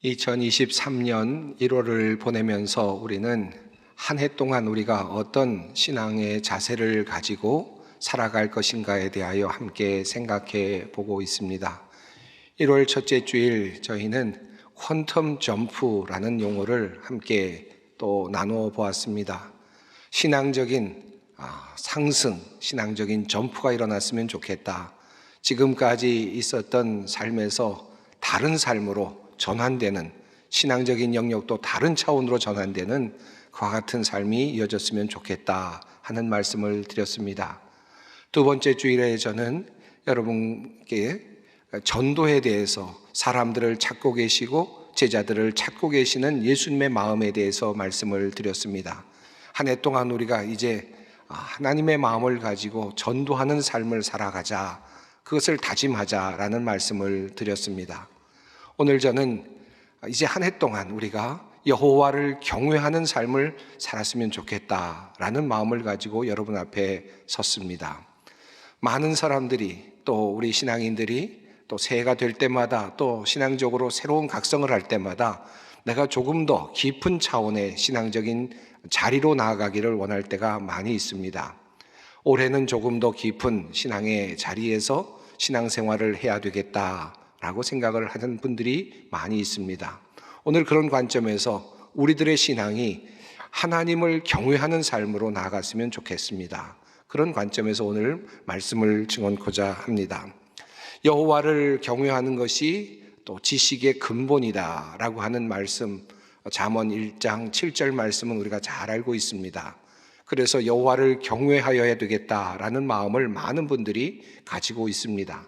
2023년 1월을 보내면서 우리는 한 해 동안 우리가 어떤 신앙의 자세를 가지고 살아갈 것인가에 대하여 함께 생각해 보고 있습니다. 1월 첫째 주일 저희는 퀀텀 점프라는 용어를 함께 또 나누어 보았습니다. 신앙적인 상승, 신앙적인 점프가 일어났으면 좋겠다. 지금까지 있었던 삶에서 다른 삶으로 전환되는, 신앙적인 영역도 다른 차원으로 전환되는 그와 같은 삶이 이어졌으면 좋겠다 하는 말씀을 드렸습니다. 두 번째 주일에 저는 여러분께 전도에 대해서 사람들을 찾고 계시고 제자들을 찾고 계시는 예수님의 마음에 대해서 말씀을 드렸습니다. 한 해 동안 우리가 이제 하나님의 마음을 가지고 전도하는 삶을 살아가자, 그것을 다짐하자라는 말씀을 드렸습니다. 오늘 저는 이제 한 해 동안 우리가 여호와를 경외하는 삶을 살았으면 좋겠다라는 마음을 가지고 여러분 앞에 섰습니다. 많은 사람들이, 또 우리 신앙인들이 또 새해가 될 때마다, 또 신앙적으로 새로운 각성을 할 때마다 내가 조금 더 깊은 차원의 신앙적인 자리로 나아가기를 원할 때가 많이 있습니다. 올해는 조금 더 깊은 신앙의 자리에서 신앙생활을 해야 되겠다라고 생각을 하는 분들이 많이 있습니다. 오늘 그런 관점에서 우리들의 신앙이 하나님을 경외하는 삶으로 나아갔으면 좋겠습니다. 그런 관점에서 오늘 말씀을 증언코자 합니다. 여호와를 경외하는 것이 또 지식의 근본이다라고 하는 말씀, 잠언 1장 7절 말씀은 우리가 잘 알고 있습니다. 그래서 여호와를 경외하여야 되겠다라는 마음을 많은 분들이 가지고 있습니다.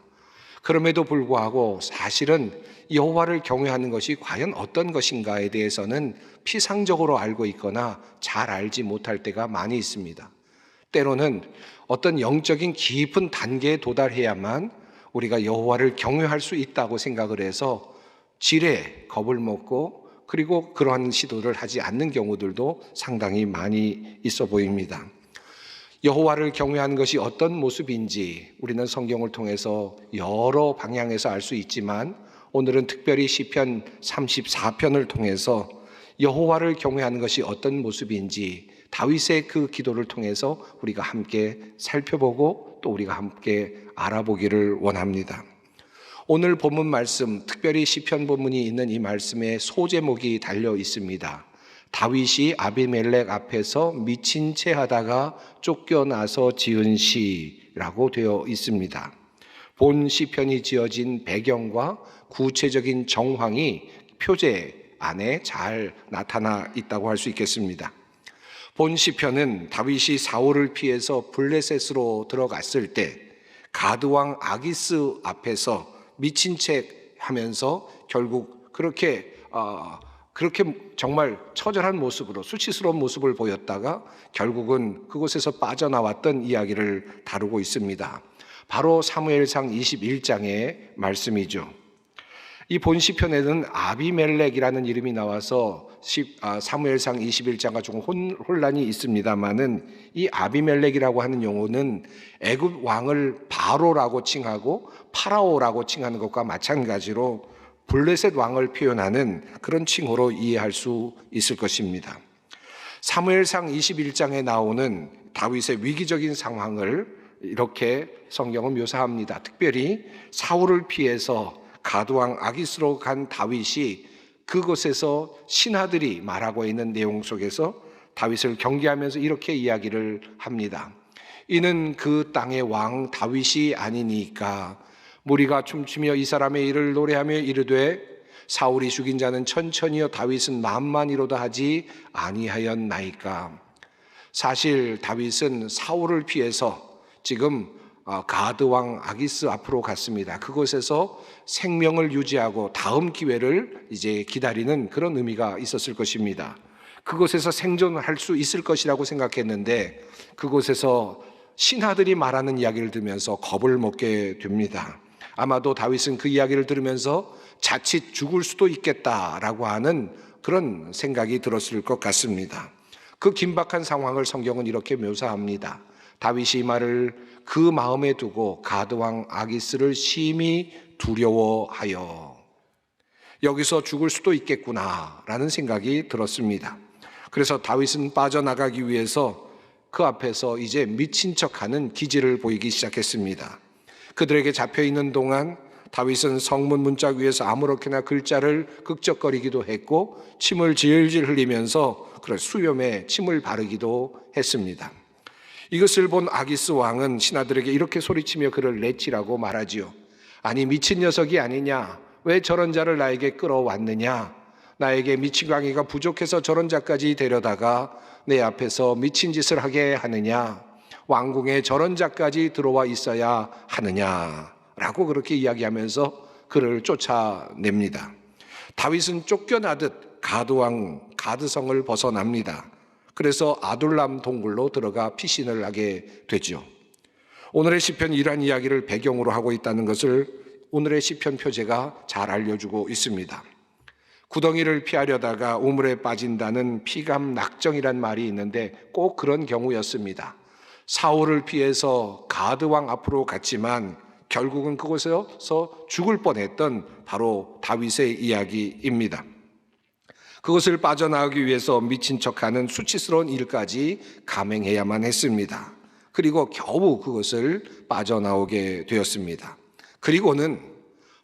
그럼에도 불구하고 사실은 여호와를 경외하는 것이 과연 어떤 것인가에 대해서는 피상적으로 알고 있거나 잘 알지 못할 때가 많이 있습니다. 때로는 어떤 영적인 깊은 단계에 도달해야만 우리가 여호와를 경외할 수 있다고 생각을 해서 지레 겁을 먹고, 그리고 그러한 시도를 하지 않는 경우들도 상당히 많이 있어 보입니다. 여호와를 경외하는 것이 어떤 모습인지 우리는 성경을 통해서 여러 방향에서 알 수 있지만, 오늘은 특별히 시편 34편을 통해서 여호와를 경외하는 것이 어떤 모습인지 다윗의 그 기도를 통해서 우리가 함께 살펴보고 또 우리가 함께 알아보기를 원합니다. 오늘 본문 말씀, 특별히 시편 본문이 있는 이 말씀에 소제목이 달려 있습니다. 다윗이 아비멜렉 앞에서 미친 채 하다가 쫓겨나서 지은 시라고 되어 있습니다. 본 시편이 지어진 배경과 구체적인 정황이 표제 안에 잘 나타나 있다고 할 수 있겠습니다. 본 시편은 다윗이 사울을 피해서 블레셋으로 들어갔을 때 가드왕 아기스 앞에서 미친 채 하면서 결국 그렇게 정말 처절한 모습으로, 수치스러운 모습을 보였다가 결국은 그곳에서 빠져나왔던 이야기를 다루고 있습니다. 바로 사무엘상 21장의 말씀이죠. 이 본 시편에는 아비멜렉이라는 이름이 나와서 사무엘상 21장과 조금 혼란이 있습니다만은, 이 아비멜렉이라고 하는 용어는 애굽 왕을 바로라고 칭하고 파라오라고 칭하는 것과 마찬가지로 블레셋 왕을 표현하는 그런 칭호로 이해할 수 있을 것입니다. 사무엘상 21장에 나오는 다윗의 위기적인 상황을 이렇게 성경은 묘사합니다. 특별히 사울을 피해서 가드왕 아기스로 간 다윗이 그곳에서 신하들이 말하고 있는 내용 속에서 다윗을 경계하면서 이렇게 이야기를 합니다. 이는 그 땅의 왕 다윗이 아니니까 무리가 춤추며 이 사람의 일을 노래하며 이르되 사울이 죽인 자는 천천히요 다윗은 만만이로다 하지 아니하였나이까. 사실 다윗은 사울을 피해서 지금 가드왕 아기스 앞으로 갔습니다. 그곳에서 생명을 유지하고 다음 기회를 이제 기다리는 그런 의미가 있었을 것입니다. 그곳에서 생존할 수 있을 것이라고 생각했는데 그곳에서 신하들이 말하는 이야기를 들으면서 겁을 먹게 됩니다. 아마도 다윗은 그 이야기를 들으면서 자칫 죽을 수도 있겠다라고 하는 그런 생각이 들었을 것 같습니다. 그 긴박한 상황을 성경은 이렇게 묘사합니다. 다윗이 이 말을 그 마음에 두고 가드왕 아기스를 심히 두려워하여. 여기서 죽을 수도 있겠구나라는 생각이 들었습니다. 그래서 다윗은 빠져나가기 위해서 그 앞에서 이제 미친 척하는 기질을 보이기 시작했습니다. 그들에게 잡혀있는 동안 다윗은 성문 문짝 위에서 아무렇게나 글자를 극적거리기도 했고 침을 질질 흘리면서 수염에 침을 바르기도 했습니다. 이것을 본 아기스 왕은 신하들에게 이렇게 소리치며 그를 내치라고 말하지요. 아니 미친 녀석이 아니냐? 왜 저런 자를 나에게 끌어왔느냐? 나에게 미친 광이가 부족해서 저런 자까지 데려다가 내 앞에서 미친 짓을 하게 하느냐? 왕궁에 저런 자까지 들어와 있어야 하느냐? 라고 그렇게 이야기하면서 그를 쫓아냅니다. 다윗은 쫓겨나듯 가드왕 가드성을 벗어납니다. 그래서 아둘람 동굴로 들어가 피신을 하게 되죠. 오늘의 시편이 이러한 이야기를 배경으로 하고 있다는 것을 오늘의 시편 표제가 잘 알려주고 있습니다. 구덩이를 피하려다가 우물에 빠진다는 피감낙정이란 말이 있는데 꼭 그런 경우였습니다. 사울을 피해서 가드왕 앞으로 갔지만 결국은 그곳에서 죽을 뻔했던 바로 다윗의 이야기입니다. 그것을 빠져나가기 위해서 미친 척하는 수치스러운 일까지 감행해야만 했습니다. 그리고 겨우 그것을 빠져나오게 되었습니다. 그리고는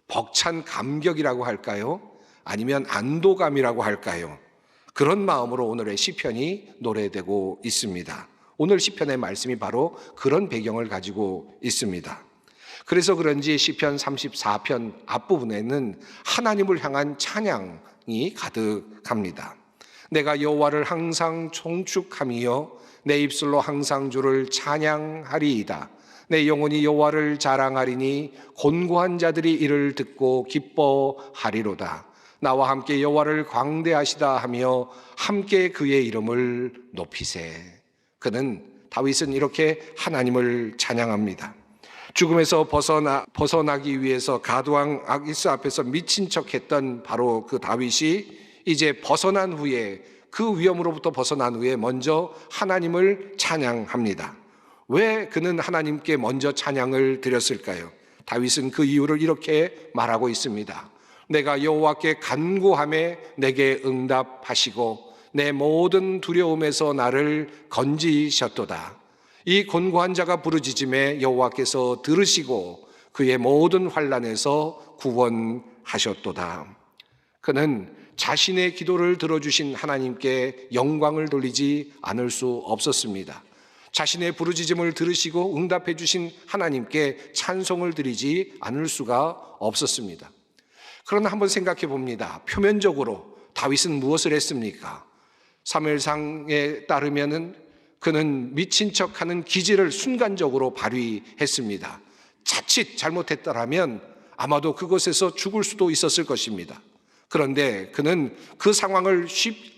벅찬 감격이라고 할까요? 아니면 안도감이라고 할까요? 그런 마음으로 오늘의 시편이 노래되고 있습니다. 오늘 시편의 말씀이 바로 그런 배경을 가지고 있습니다. 그래서 그런지 시편 34편 앞부분에는 하나님을 향한 찬양이 가득합니다. 내가 여호와를 항상 총축하며 내 입술로 항상 주를 찬양하리이다. 내 영혼이 여호와를 자랑하리니 곤고한 자들이 이를 듣고 기뻐하리로다. 나와 함께 여호와를 광대하시다 하며 함께 그의 이름을 높이세. 다윗은 이렇게 하나님을 찬양합니다. 죽음에서 벗어나기 위해서 가드왕 아기스 앞에서 미친 척했던 바로 그 다윗이 이제 벗어난 후에 그 위험으로부터 벗어난 후에 먼저 하나님을 찬양합니다. 왜 그는 하나님께 먼저 찬양을 드렸을까요? 다윗은 그 이유를 이렇게 말하고 있습니다. 내가 여호와께 간구하매 내게 응답하시고 내 모든 두려움에서 나를 건지셨도다. 이 곤고한 자가 부르짖음에 여호와께서 들으시고 그의 모든 환난에서 구원하셨도다. 그는 자신의 기도를 들어주신 하나님께 영광을 돌리지 않을 수 없었습니다. 자신의 부르짖음을 들으시고 응답해 주신 하나님께 찬송을 드리지 않을 수가 없었습니다. 그러나 한번 생각해 봅니다. 표면적으로 다윗은 무엇을 했습니까? 사무엘상에 따르면은 그는 미친 척하는 기질을 순간적으로 발휘했습니다. 자칫 잘못했더라면 아마도 그곳에서 죽을 수도 있었을 것입니다. 그런데 그는 그 상황을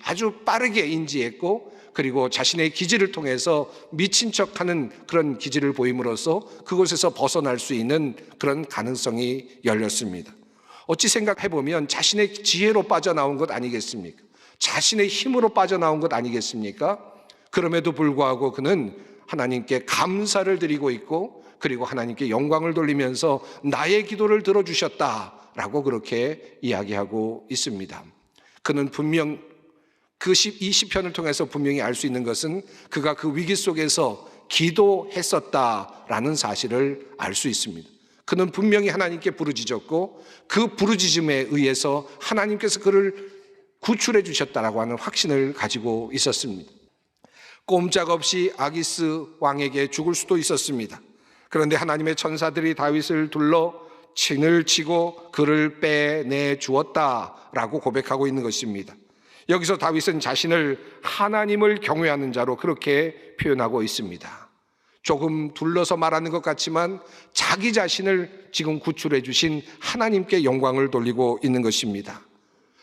아주 빠르게 인지했고 그리고 자신의 기질을 통해서 미친 척하는 그런 기질을 보임으로써 그곳에서 벗어날 수 있는 그런 가능성이 열렸습니다. 어찌 생각해보면 자신의 지혜로 빠져나온 것 아니겠습니까? 자신의 힘으로 빠져나온 것 아니겠습니까? 그럼에도 불구하고 그는 하나님께 감사를 드리고 있고 그리고 하나님께 영광을 돌리면서 나의 기도를 들어주셨다라고 그렇게 이야기하고 있습니다. 그는 분명 이 시편을 통해서 분명히 알 수 있는 것은 그가 그 위기 속에서 기도했었다라는 사실을 알 수 있습니다. 그는 분명히 하나님께 부르짖었고 그 부르짖음에 의해서 하나님께서 그를 구출해 주셨다라고 하는 확신을 가지고 있었습니다. 꼼짝없이 아기스 왕에게 죽을 수도 있었습니다. 그런데 하나님의 천사들이 다윗을 둘러 친을 치고 그를 빼내 주었다라고 고백하고 있는 것입니다. 여기서 다윗은 자신을 하나님을 경외하는 자로 그렇게 표현하고 있습니다. 조금 둘러서 말하는 것 같지만 자기 자신을 지금 구출해 주신 하나님께 영광을 돌리고 있는 것입니다.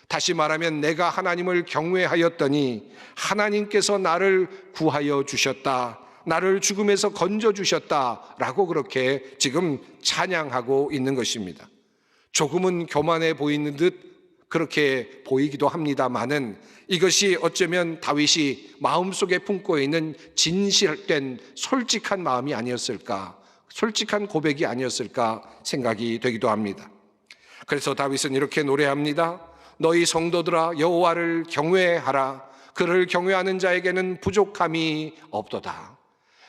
다시 말하면 내가 하나님을 경외하였더니 하나님께서 나를 구하여 주셨다. 나를 죽음에서 건져 주셨다라고 그렇게 지금 찬양하고 있는 것입니다. 조금은 교만해 보이는 듯 그렇게 보이기도 합니다만은 이것이 어쩌면 다윗이 마음속에 품고 있는 진실된 솔직한 마음이 아니었을까, 솔직한 고백이 아니었을까 생각이 되기도 합니다. 그래서 다윗은 이렇게 노래합니다. 너희 성도들아 여호와를 경외하라. 그를 경외하는 자에게는 부족함이 없도다.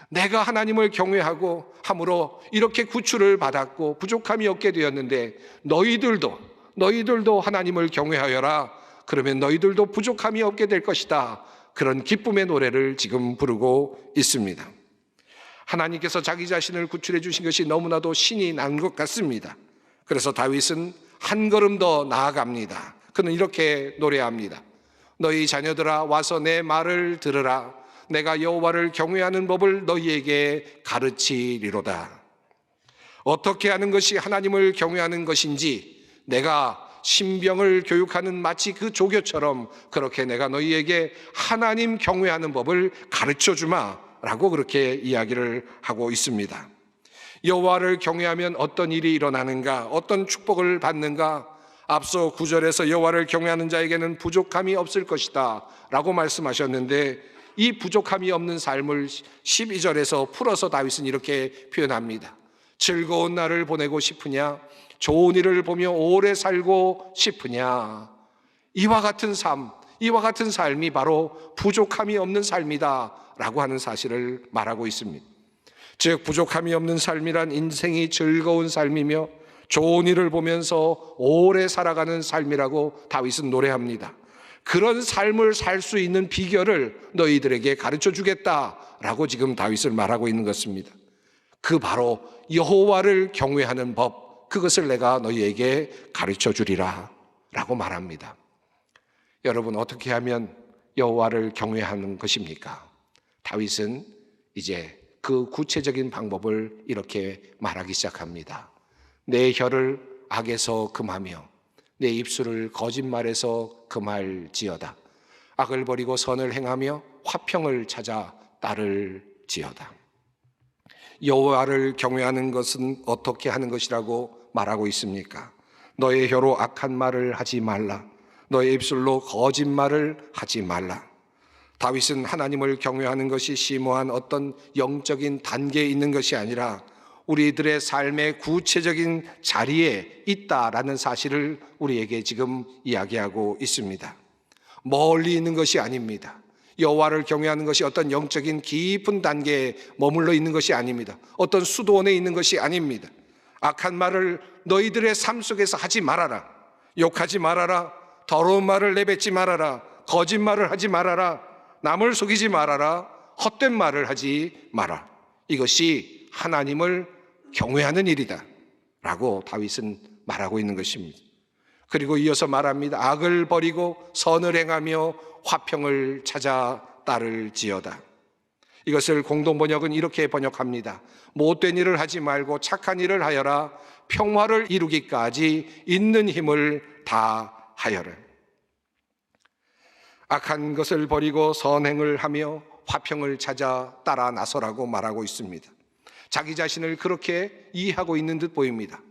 내가 하나님을 경외하고 함으로 이렇게 구출을 받았고 부족함이 없게 되었는데 너희들도 하나님을 경외하여라. 그러면 너희들도 부족함이 없게 될 것이다. 그런 기쁨의 노래를 지금 부르고 있습니다. 하나님께서 자기 자신을 구출해 주신 것이 너무나도 신이 난 것 같습니다. 그래서 다윗은 한 걸음 더 나아갑니다. 그는 이렇게 노래합니다. 너희 자녀들아 와서 내 말을 들으라. 내가 여호와를 경외하는 법을 너희에게 가르치리로다. 어떻게 하는 것이 하나님을 경외하는 것인지 내가 신병을 교육하는 마치 그 조교처럼 그렇게 내가 너희에게 하나님 경외하는 법을 가르쳐주마 라고 그렇게 이야기를 하고 있습니다. 여호와를 경외하면 어떤 일이 일어나는가, 어떤 축복을 받는가? 앞서 9절에서 여호와를 경외하는 자에게는 부족함이 없을 것이다 라고 말씀하셨는데 이 부족함이 없는 삶을 12절에서 풀어서 다윗은 이렇게 표현합니다. 즐거운 날을 보내고 싶으냐? 좋은 일을 보며 오래 살고 싶으냐? 이와 같은 삶이 바로 부족함이 없는 삶이다 라고 하는 사실을 말하고 있습니다. 즉 부족함이 없는 삶이란 인생이 즐거운 삶이며 좋은 일을 보면서 오래 살아가는 삶이라고 다윗은 노래합니다. 그런 삶을 살 수 있는 비결을 너희들에게 가르쳐 주겠다라고 지금 다윗을 말하고 있는 것입니다. 그 바로 여호와를 경외하는 법, 그것을 내가 너희에게 가르쳐 주리라 라고 말합니다. 여러분, 어떻게 하면 여호와를 경외하는 것입니까? 다윗은 이제 그 구체적인 방법을 이렇게 말하기 시작합니다. 내 혀를 악에서 금하며 내 입술을 거짓말에서 금할지어다. 악을 버리고 선을 행하며 화평을 찾아 따를지어다. 여호와를 경외하는 것은 어떻게 하는 것이라고 말하고 있습니까? 너의 혀로 악한 말을 하지 말라. 너의 입술로 거짓말을 하지 말라. 다윗은 하나님을 경외하는 것이 심오한 어떤 영적인 단계에 있는 것이 아니라 우리들의 삶의 구체적인 자리에 있다라는 사실을 우리에게 지금 이야기하고 있습니다. 멀리 있는 것이 아닙니다. 여호와를 경외하는 것이 어떤 영적인 깊은 단계에 머물러 있는 것이 아닙니다. 어떤 수도원에 있는 것이 아닙니다. 악한 말을 너희들의 삶 속에서 하지 말아라. 욕하지 말아라. 더러운 말을 내뱉지 말아라. 거짓말을 하지 말아라. 남을 속이지 말아라. 헛된 말을 하지 마라. 이것이 하나님을 경외하는 일이다 라고 다윗은 말하고 있는 것입니다. 그리고 이어서 말합니다. 악을 버리고 선을 행하며 화평을 찾아 따를지어다. 이것을 공동번역은 이렇게 번역합니다. 못된 일을 하지 말고 착한 일을 하여라. 평화를 이루기까지 있는 힘을 다하여라. 악한 것을 버리고 선행을 하며 화평을 찾아 따라 나서라고 말하고 있습니다. 자기 자신을 그렇게 이해하고 있는 듯 보입니다.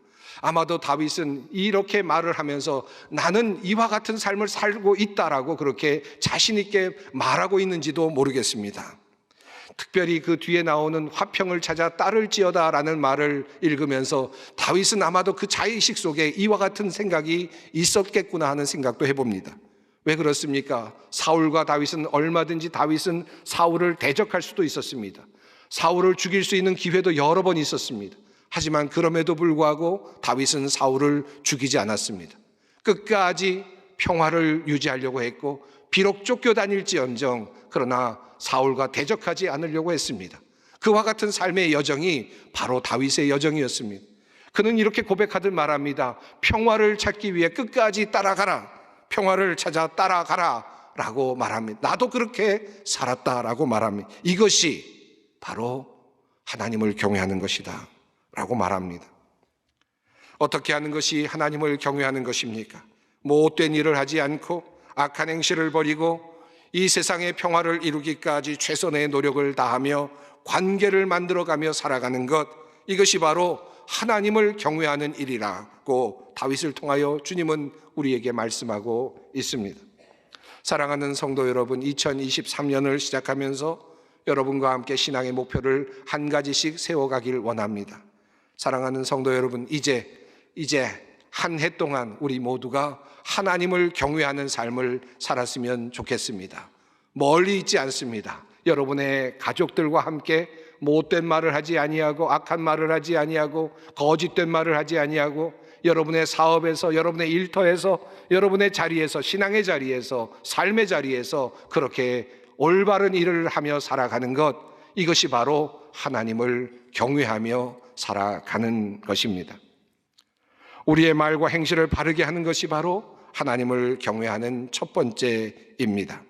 아마도 다윗은 이렇게 말을 하면서 나는 이와 같은 삶을 살고 있다라고 그렇게 자신 있게 말하고 있는지도 모르겠습니다. 특별히 그 뒤에 나오는 화평을 찾아 따를지어다 라는 말을 읽으면서 다윗은 아마도 그 자의식 속에 이와 같은 생각이 있었겠구나 하는 생각도 해봅니다. 왜 그렇습니까? 사울과 다윗은 얼마든지 다윗은 사울을 대적할 수도 있었습니다. 사울을 죽일 수 있는 기회도 여러 번 있었습니다. 하지만 그럼에도 불구하고 다윗은 사울을 죽이지 않았습니다. 끝까지 평화를 유지하려고 했고 비록 쫓겨다닐지언정 그러나 사울과 대적하지 않으려고 했습니다. 그와 같은 삶의 여정이 바로 다윗의 여정이었습니다. 그는 이렇게 고백하듯 말합니다. 평화를 찾기 위해 끝까지 따라가라. 평화를 찾아 따라가라 라고 말합니다. 나도 그렇게 살았다라고 말합니다. 이것이 바로 하나님을 경외하는 것이다 라고 말합니다. 어떻게 하는 것이 하나님을 경외하는 것입니까? 못된 일을 하지 않고 악한 행실을 버리고 이 세상의 평화를 이루기까지 최선의 노력을 다하며 관계를 만들어가며 살아가는 것, 이것이 바로 하나님을 경외하는 일이라고 다윗을 통하여 주님은 우리에게 말씀하고 있습니다. 사랑하는 성도 여러분, 2023년을 시작하면서 여러분과 함께 신앙의 목표를 한 가지씩 세워가길 원합니다. 사랑하는 성도 여러분, 이제 한 해 동안 우리 모두가 하나님을 경외하는 삶을 살았으면 좋겠습니다. 멀리 있지 않습니다. 여러분의 가족들과 함께 못된 말을 하지 아니하고 악한 말을 하지 아니하고 거짓된 말을 하지 아니하고 여러분의 사업에서, 여러분의 일터에서, 여러분의 자리에서, 신앙의 자리에서, 삶의 자리에서 그렇게 올바른 일을 하며 살아가는 것, 이것이 바로 하나님을 경외하며 살아가는 것입니다. 우리의 말과 행실을 바르게 하는 것이 바로 하나님을 경외하는 첫 번째입니다.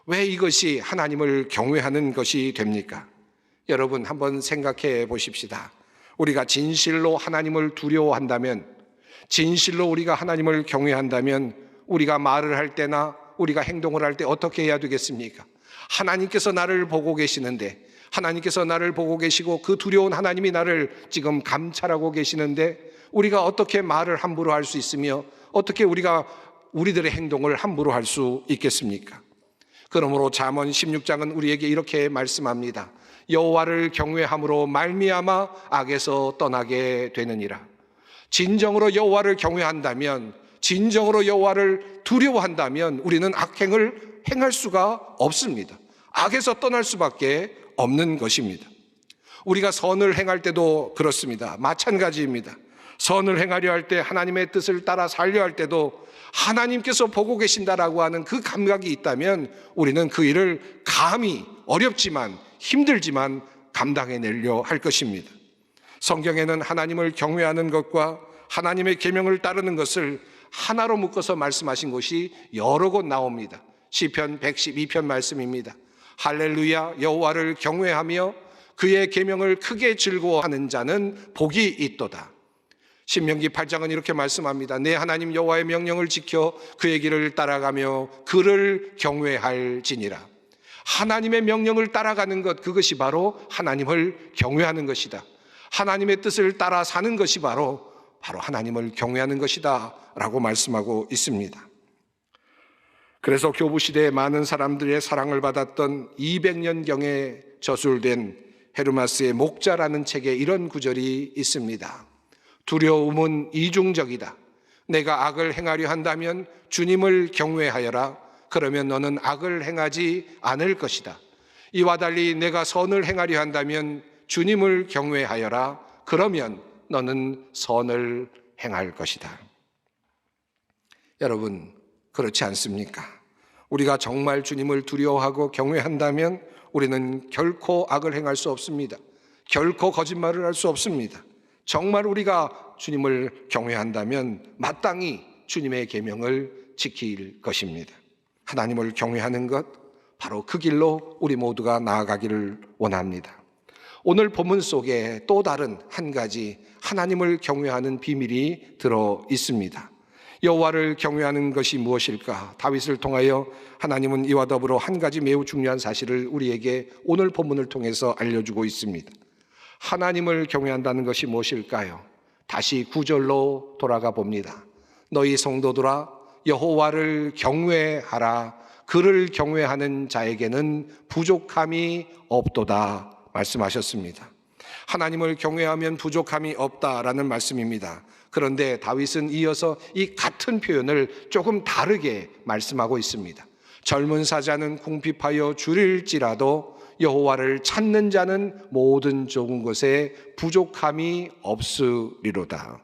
왜 이것이 하나님을 경외하는 것이 됩니까? 여러분 한번 생각해 보십시다. 우리가 진실로 하나님을 두려워한다면, 진실로 우리가 하나님을 경외한다면 우리가 말을 할 때나 우리가 행동을 할 때 어떻게 해야 되겠습니까? 하나님께서 나를 보고 계시는데, 하나님께서 나를 보고 계시고 그 두려운 하나님이 나를 지금 감찰하고 계시는데 우리가 어떻게 말을 함부로 할 수 있으며 어떻게 우리가 우리들의 행동을 함부로 할 수 있겠습니까? 그러므로 잠언 16장은 우리에게 이렇게 말씀합니다. 여호와를 경외함으로 말미암아 악에서 떠나게 되느니라. 진정으로 여호와를 경외한다면, 진정으로 여호와를 두려워한다면 우리는 악행을 행할 수가 없습니다. 악에서 떠날 수밖에 없는 것입니다. 우리가 선을 행할 때도 그렇습니다. 마찬가지입니다. 선을 행하려 할 때, 하나님의 뜻을 따라 살려 할 때도 하나님께서 보고 계신다라고 하는 그 감각이 있다면 우리는 그 일을 감히 어렵지만 힘들지만 감당해내려 할 것입니다. 성경에는 하나님을 경외하는 것과 하나님의 계명을 따르는 것을 하나로 묶어서 말씀하신 것이 여러 곳 나옵니다. 시편 112편 말씀입니다. 할렐루야, 여호와를 경외하며 그의 계명을 크게 즐거워하는 자는 복이 있도다. 신명기 8장은 이렇게 말씀합니다. 내 하나님 여호와의 명령을 지켜 그의 길을 따라가며 그를 경외할지니라. 하나님의 명령을 따라가는 것, 그것이 바로 하나님을 경외하는 것이다. 하나님의 뜻을 따라 사는 것이 바로 하나님을 경외하는 것이다 라고 말씀하고 있습니다. 그래서 교부시대에 많은 사람들의 사랑을 받았던 200년경에 저술된 헤르마스의 목자라는 책에 이런 구절이 있습니다. 두려움은 이중적이다. 내가 악을 행하려 한다면 주님을 경외하여라. 그러면 너는 악을 행하지 않을 것이다. 이와 달리 내가 선을 행하려 한다면 주님을 경외하여라. 그러면 너는 선을 행할 것이다. 여러분, 그렇지 않습니까? 우리가 정말 주님을 두려워하고 경외한다면 우리는 결코 악을 행할 수 없습니다. 결코 거짓말을 할 수 없습니다. 정말 우리가 주님을 경외한다면 마땅히 주님의 계명을 지킬 것입니다. 하나님을 경외하는 것, 바로 그 길로 우리 모두가 나아가기를 원합니다. 오늘 본문 속에 또 다른 한 가지 하나님을 경외하는 비밀이 들어 있습니다. 여호와를 경외하는 것이 무엇일까? 다윗을 통하여 하나님은 이와 더불어 한 가지 매우 중요한 사실을 우리에게 오늘 본문을 통해서 알려주고 있습니다. 하나님을 경외한다는 것이 무엇일까요? 다시 9절로 돌아가 봅니다. 너희 성도들아 여호와를 경외하라. 그를 경외하는 자에게는 부족함이 없도다 말씀하셨습니다. 하나님을 경외하면 부족함이 없다라는 말씀입니다. 그런데 다윗은 이어서 이 같은 표현을 조금 다르게 말씀하고 있습니다. 젊은 사자는 궁핍하여 줄일지라도 여호와를 찾는 자는 모든 좋은 것에 부족함이 없으리로다.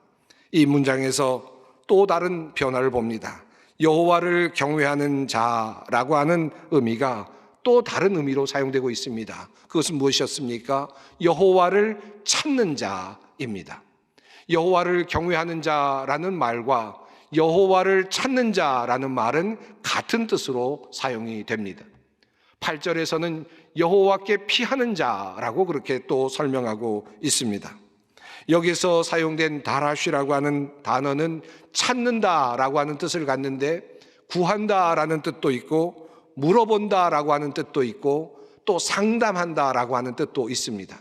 이 문장에서 또 다른 변화를 봅니다. 여호와를 경외하는 자라고 하는 의미가 또 다른 의미로 사용되고 있습니다. 그것은 무엇이었습니까? 여호와를 찾는 자입니다. 여호와를 경외하는 자라는 말과 여호와를 찾는 자라는 말은 같은 뜻으로 사용이 됩니다. 8절에서는 여호와께 피하는 자라고 그렇게 또 설명하고 있습니다. 여기서 사용된 다라쉬라고 하는 단어는 찾는다라고 하는 뜻을 갖는데 구한다라는 뜻도 있고 물어본다라고 하는 뜻도 있고 또 상담한다라고 하는 뜻도 있습니다.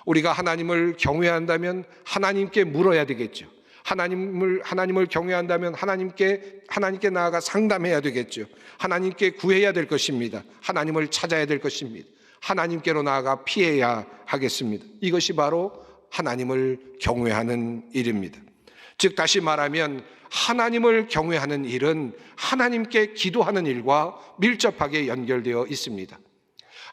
우리가 하나님을 경외한다면 하나님께 물어야 되겠죠. 하나님을 경외한다면 하나님께 나아가 상담해야 되겠죠. 하나님께 구해야 될 것입니다. 하나님을 찾아야 될 것입니다. 하나님께로 나아가 피해야 하겠습니다. 이것이 바로 하나님을 경외하는 일입니다. 즉 다시 말하면 하나님을 경외하는 일은 하나님께 기도하는 일과 밀접하게 연결되어 있습니다.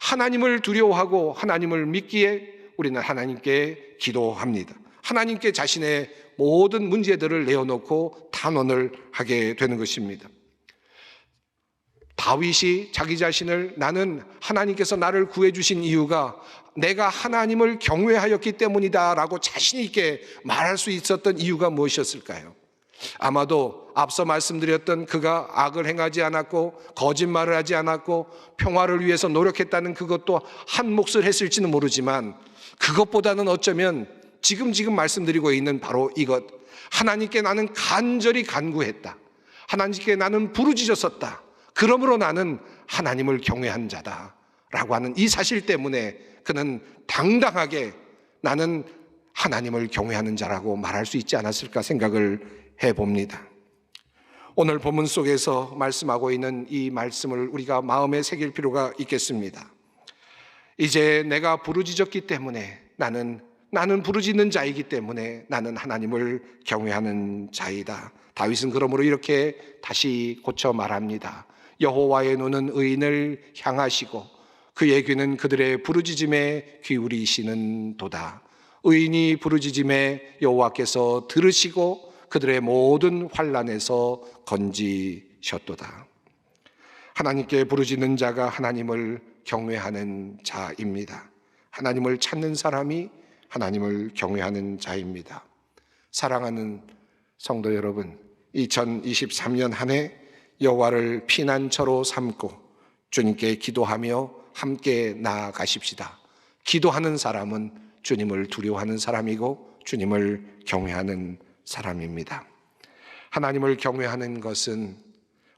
하나님을 두려워하고 하나님을 믿기에 우리는 하나님께 기도합니다. 하나님께 자신의 모든 문제들을 내어놓고 탄원을 하게 되는 것입니다. 다윗이 자기 자신을 나는 하나님께서 나를 구해주신 이유가 내가 하나님을 경외하였기 때문이다 라고 자신 있게 말할 수 있었던 이유가 무엇이었을까요? 아마도 앞서 말씀드렸던 그가 악을 행하지 않았고 거짓말을 하지 않았고 평화를 위해서 노력했다는 그것도 한 몫을 했을지는 모르지만 그것보다는 어쩌면 지금 말씀드리고 있는 바로 이것, 하나님께 나는 간절히 간구했다, 하나님께 나는 부르짖었었다, 그러므로 나는 하나님을 경외한 자다 라고 하는 이 사실 때문에 그는 당당하게 나는 하나님을 경외하는 자라고 말할 수 있지 않았을까 생각을 해봅니다. 오늘 본문 속에서 말씀하고 있는 이 말씀을 우리가 마음에 새길 필요가 있겠습니다. 이제 내가 부르짖었기 때문에 나는 부르짖는 자이기 때문에 나는 하나님을 경외하는 자이다. 다윗은 그러므로 이렇게 다시 고쳐 말합니다. 여호와의 눈은 의인을 향하시고 그의 귀는 그들의 부르짖음에 기울이시는 도다. 의인이 부르짖음에 여호와께서 들으시고 그들의 모든 환난에서 건지셨도다. 하나님께 부르짖는 자가 하나님을 경외하는 자입니다. 하나님을 찾는 사람이 하나님을 경외하는 자입니다. 사랑하는 성도 여러분, 2023년 한 해 여호와를 피난처로 삼고 주님께 기도하며 함께 나아가십시다. 기도하는 사람은 주님을 두려워하는 사람이고 주님을 경외하는 사람입니다. 하나님을 경외하는 것은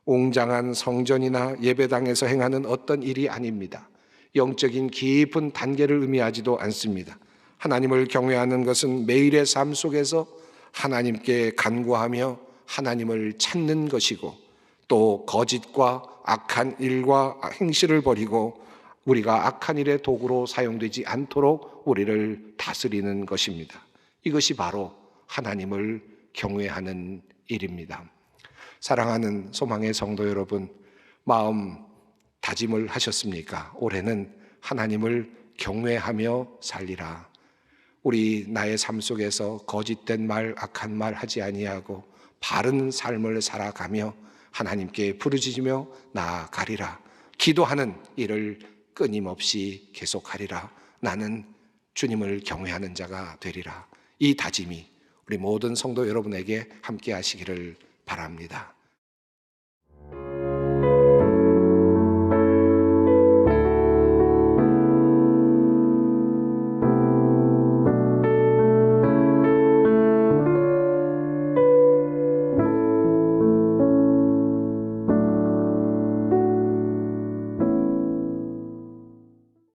웅장한 성전이나 예배당에서 행하는 어떤 일이 아닙니다. 영적인 깊은 단계를 의미하지도 않습니다. 하나님을 경외하는 것은 매일의 삶 속에서 하나님께 간구하며 하나님을 찾는 것이고 또 거짓과 악한 일과 행실을 버리고 우리가 악한 일의 도구로 사용되지 않도록 우리를 다스리는 것입니다. 이것이 바로 하나님을 경외하는 일입니다. 사랑하는 소망의 성도 여러분, 마음 다짐을 하셨습니까? 올해는 하나님을 경외하며 살리라. 우리 나의 삶 속에서 거짓된 말, 악한 말 하지 아니하고 바른 삶을 살아가며 하나님께 부르짖으며 나아가리라. 기도하는 일을 끊임없이 계속하리라. 나는 주님을 경외하는 자가 되리라. 이 다짐이 우리 모든 성도 여러분에게 함께 하시기를 바랍니다.